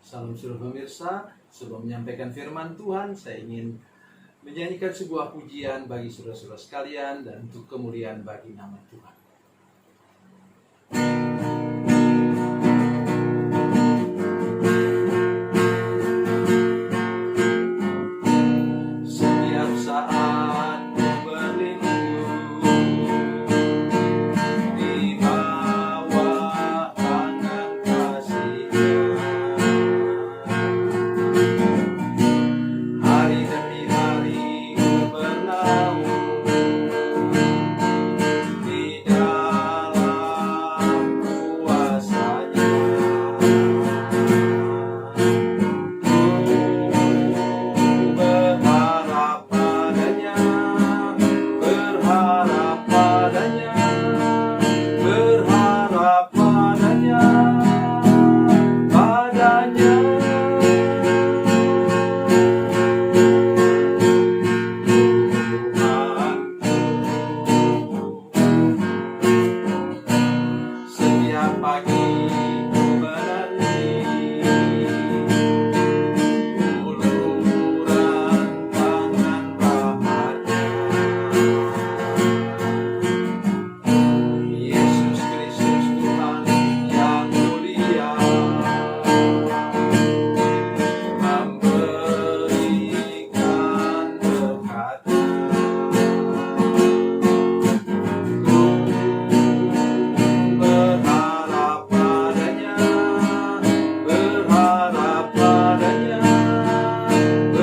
Salam seluruh pemirsa, sebelum menyampaikan firman Tuhan, saya ingin menyanyikan sebuah pujian bagi saudara-saudara sekalian dan untuk kemuliaan bagi nama Tuhan. Setiap saat ku berlindung di bawah tangan kasih-Nya. Hari demi hari ku bernaung di dalam kuasa-Nya. Ku berharap padanya, berharap padanya, berharap padanya, padanya. Setiap pagi ku menanti uluran tangan Bapa-Nya. Yesus Kristus Tuhan yang mulia memberikan berkat-Nya. Berharap padanya, berharap padanya,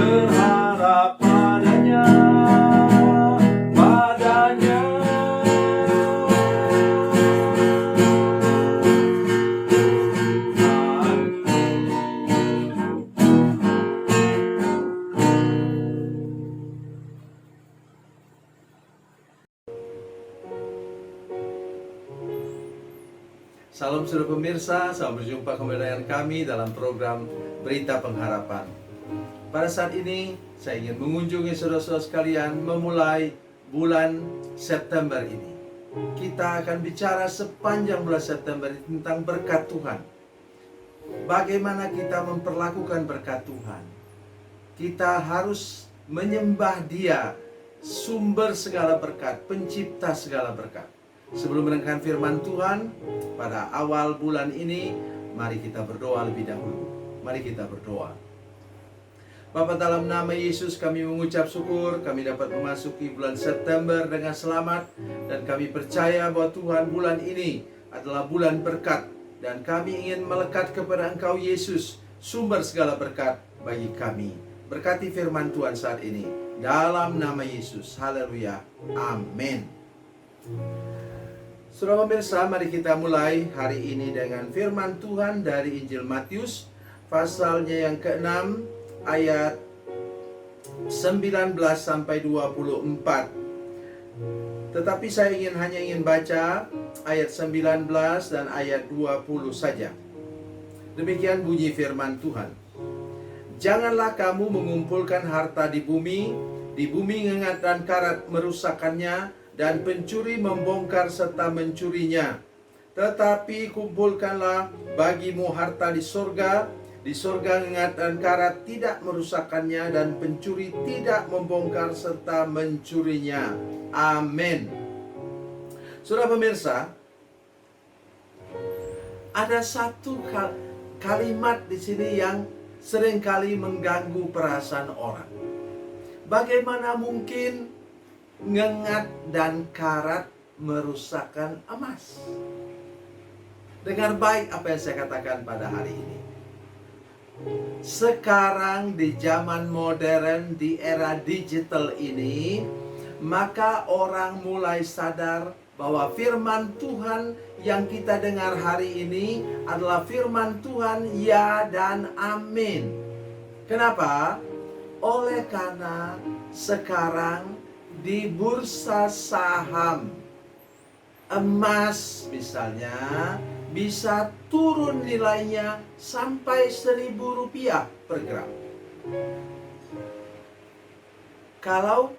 berharap padanya, padanya. Salam seluruh pemirsa, selamat berjumpa kembali dengan kami dalam program Berita Pengharapan. Pada saat ini, saya ingin mengunjungi saudara-saudara sekalian memulai bulan September ini. Kita akan bicara sepanjang bulan September ini tentang berkat Tuhan. Bagaimana kita memperlakukan berkat Tuhan. Kita harus menyembah Dia, sumber segala berkat, pencipta segala berkat. Sebelum mendengarkan firman Tuhan pada awal bulan ini, mari kita berdoa lebih dahulu. Mari kita berdoa. Bapa, dalam nama Yesus kami mengucap syukur kami dapat memasuki bulan September dengan selamat. Dan kami percaya bahwa Tuhan, bulan ini adalah bulan berkat. Dan kami ingin melekat kepada Engkau Yesus, sumber segala berkat bagi kami. Berkati firman Tuhan saat ini dalam nama Yesus. Haleluya. Amin. Saudara pemirsa, mari kita mulai hari ini dengan firman Tuhan dari Injil Matius, pasalnya yang ke-6, ayat 19 sampai 24. Tetapi saya hanya ingin baca ayat 19 dan ayat 20 saja. Demikian bunyi firman Tuhan. Janganlah kamu mengumpulkan harta di bumi ngengat dan karat merusakkannya, dan pencuri membongkar serta mencurinya. Tetapi kumpulkanlah bagimu harta di sorga ngengat dan karat tidak merusakkannya, dan pencuri tidak membongkar serta mencurinya. Amin. Saudara pemirsa, ada satu kalimat di sini yang seringkali mengganggu perasaan orang. Bagaimana mungkin ngengat dan karat merusakkan emas? Dengar baik apa yang saya katakan pada hari ini. Sekarang di zaman modern, di era digital ini, maka orang mulai sadar bahwa firman Tuhan yang kita dengar hari ini adalah firman Tuhan ya dan amin. Kenapa? Oleh karena sekarang di bursa saham, emas misalnya bisa turun nilainya sampai Rp1.000 per gram. Kalau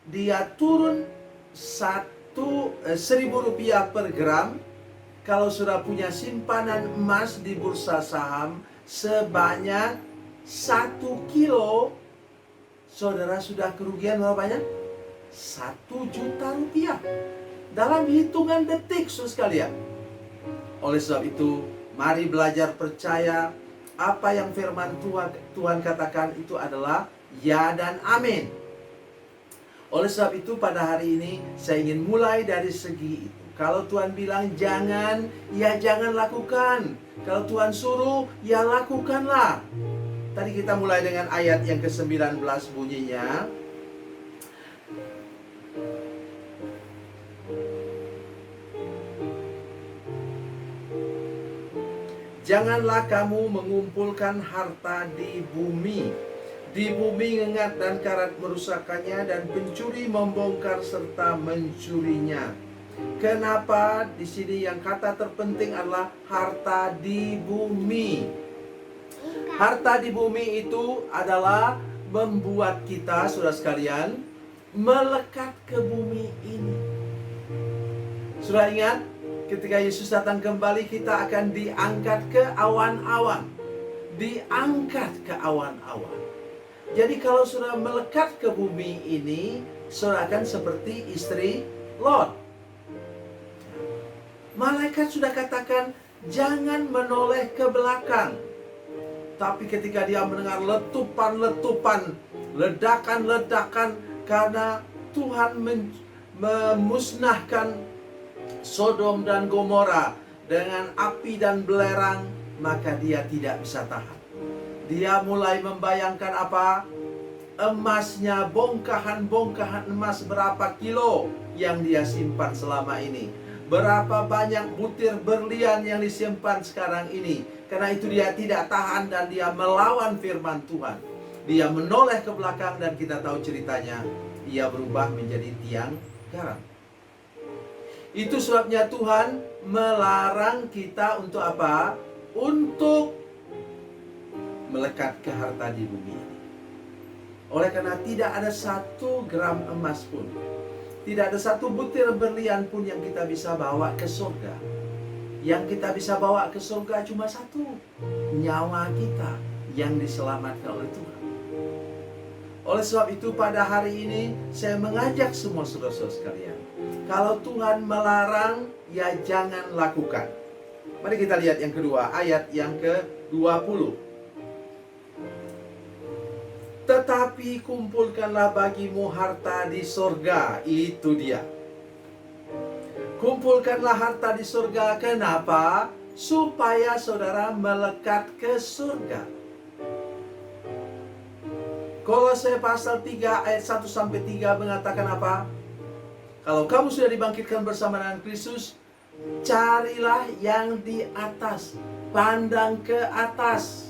dia turun Rp1.000 per gram, kalau sudah punya simpanan emas di bursa saham, sebanyak 1 kilo, saudara sudah kerugian berapa banyak? 1 juta rupiah dalam hitungan detik, saudara sekalian. Oleh sebab itu, mari belajar percaya apa yang firman Tuhan katakan itu adalah ya dan amin. Oleh sebab itu pada hari ini saya ingin mulai dari segi itu. Kalau Tuhan bilang jangan, ya jangan lakukan. Kalau Tuhan suruh, ya lakukanlah. Tadi kita mulai dengan ayat yang ke-19 bunyinya. Janganlah kamu mengumpulkan harta di bumi. Di bumi ngengat dan karat merusakkannya, dan pencuri membongkar serta mencurinya. Kenapa di sini yang kata terpenting adalah harta di bumi? Harta di bumi itu adalah membuat kita, saudara sekalian, melekat ke bumi ini. Sudah ingat? Ketika Yesus datang kembali, kita akan diangkat ke awan-awan. Diangkat ke awan-awan. Jadi kalau sudah melekat ke bumi ini, saudara akan seperti istri Lot. Malaikat sudah katakan, jangan menoleh ke belakang. Tapi ketika dia mendengar letupan-letupan, ledakan-ledakan, karena Tuhan memusnahkan Sodom dan Gomora dengan api dan belerang, maka dia tidak bisa tahan. Dia mulai membayangkan apa? Emasnya, bongkahan-bongkahan emas berapa kilo yang dia simpan selama ini. Berapa banyak butir berlian yang disimpan sekarang ini. Karena itu dia tidak tahan dan dia melawan firman Tuhan. Dia menoleh ke belakang dan kita tahu ceritanya. Dia berubah menjadi tiang garam. Itu sebabnya Tuhan melarang kita untuk apa? Untuk melekat ke harta di bumi ini. Oleh karena tidak ada 1 gram emas pun, tidak ada 1 butir berlian pun yang kita bisa bawa ke surga. Yang kita bisa bawa ke surga cuma 1, nyawa kita yang diselamatkan oleh Tuhan. Oleh sebab itu pada hari ini saya mengajak semua saudara-saudara sekalian, kalau Tuhan melarang, ya jangan lakukan. Mari kita lihat yang kedua, ayat yang ke-20. Tetapi kumpulkanlah bagimu harta di surga. Itu dia. Kumpulkanlah harta di surga. Kenapa? Supaya saudara melekat ke surga. Kolose pasal 3 ayat 1-3 mengatakan apa? Kalau kamu sudah dibangkitkan bersama dengan Kristus, carilah yang di atas, pandang ke atas.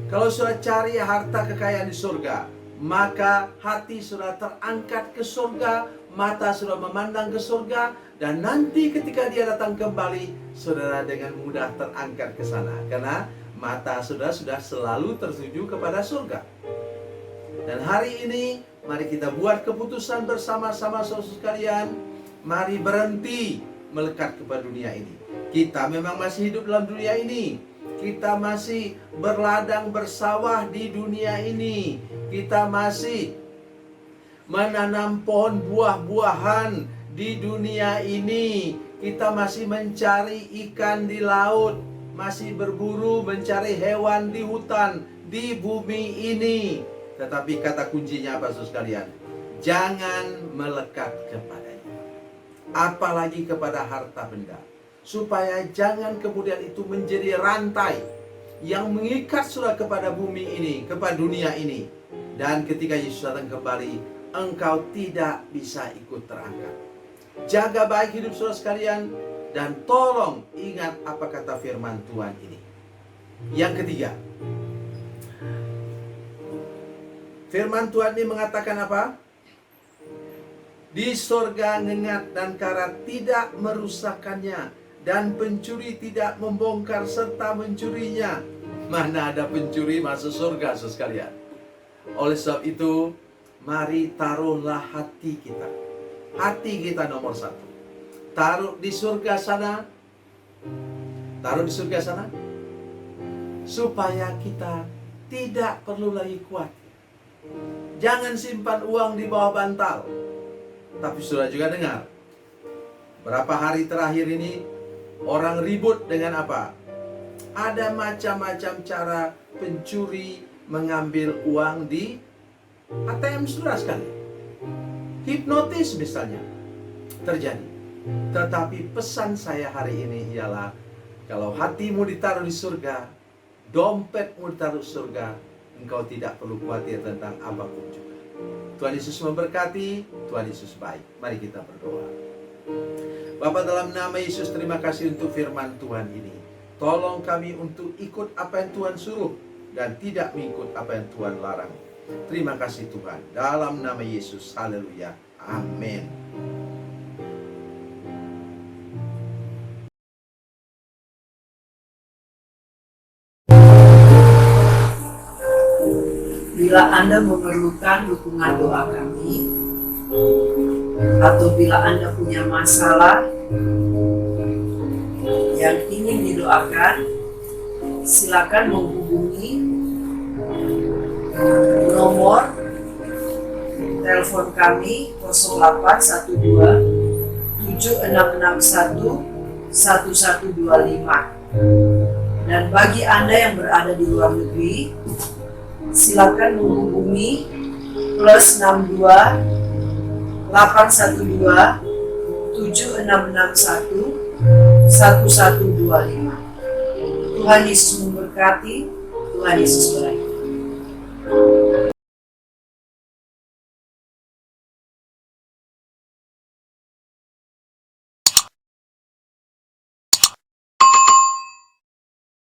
Kalau sudah cari harta kekayaan di surga, maka hati sudah terangkat ke surga, mata sudah memandang ke surga, dan nanti ketika dia datang kembali, saudara dengan mudah terangkat ke sana. Karena mata saudara sudah selalu tertuju kepada surga. Dan hari ini, mari kita buat keputusan bersama-sama saudara sekalian. Mari berhenti melekat kepada dunia ini. Kita memang masih hidup dalam dunia ini. Kita masih berladang bersawah di dunia ini. Kita masih menanam pohon buah-buahan di dunia ini. Kita masih mencari ikan di laut, masih berburu mencari hewan di hutan, di bumi ini. Tetapi kata kuncinya apa saudara sekalian? Jangan melekat kepadanya, apalagi kepada harta benda. Supaya jangan kemudian itu menjadi rantai yang mengikat sudah kepada bumi ini, kepada dunia ini. Dan ketika Yesus datang kembali, engkau tidak bisa ikut terangkat. Jaga baik hidup saudara sekalian, dan tolong ingat apa kata firman Tuhan ini. Yang ketiga, firman Tuhan ini mengatakan apa? Di surga ngengat dan karat tidak merusakkannya, dan pencuri tidak membongkar serta mencurinya. Mana ada pencuri masuk surga, saudara sekalian. Oleh sebab itu, mari taruhlah hati kita. Hati kita nomor 1. Taruh di surga sana. Taruh di surga sana. supaya kita tidak perlu lagi khawatir. Jangan simpan uang di bawah bantal. Tapi sudah juga dengar, berapa hari terakhir ini orang ribut dengan apa? Ada macam-macam cara pencuri mengambil uang di ATM, saudara sekali. Hipnotis misalnya terjadi. Tetapi pesan saya hari ini ialah, kalau hatimu ditaruh di surga, dompetmu ditaruh di surga, engkau tidak perlu khawatir tentang apapun juga. Tuhan Yesus memberkati, Tuhan Yesus baik. Mari kita berdoa. Bapa, dalam nama Yesus, terima kasih untuk firman Tuhan ini. Tolong kami untuk ikut apa yang Tuhan suruh dan tidak mengikut apa yang Tuhan larang. Terima kasih Tuhan. Dalam nama Yesus, haleluya. Amin. Bila Anda memerlukan dukungan doa kami, atau bila Anda punya masalah yang ingin didoakan, silakan menghubungi nomor telepon kami 0812 7661 1125. Dan bagi Anda yang berada di luar negeri, silakan menghubungi plus 62 812 7661 1125. Tuhan Yesus memberkati, Tuhan Yesus baik.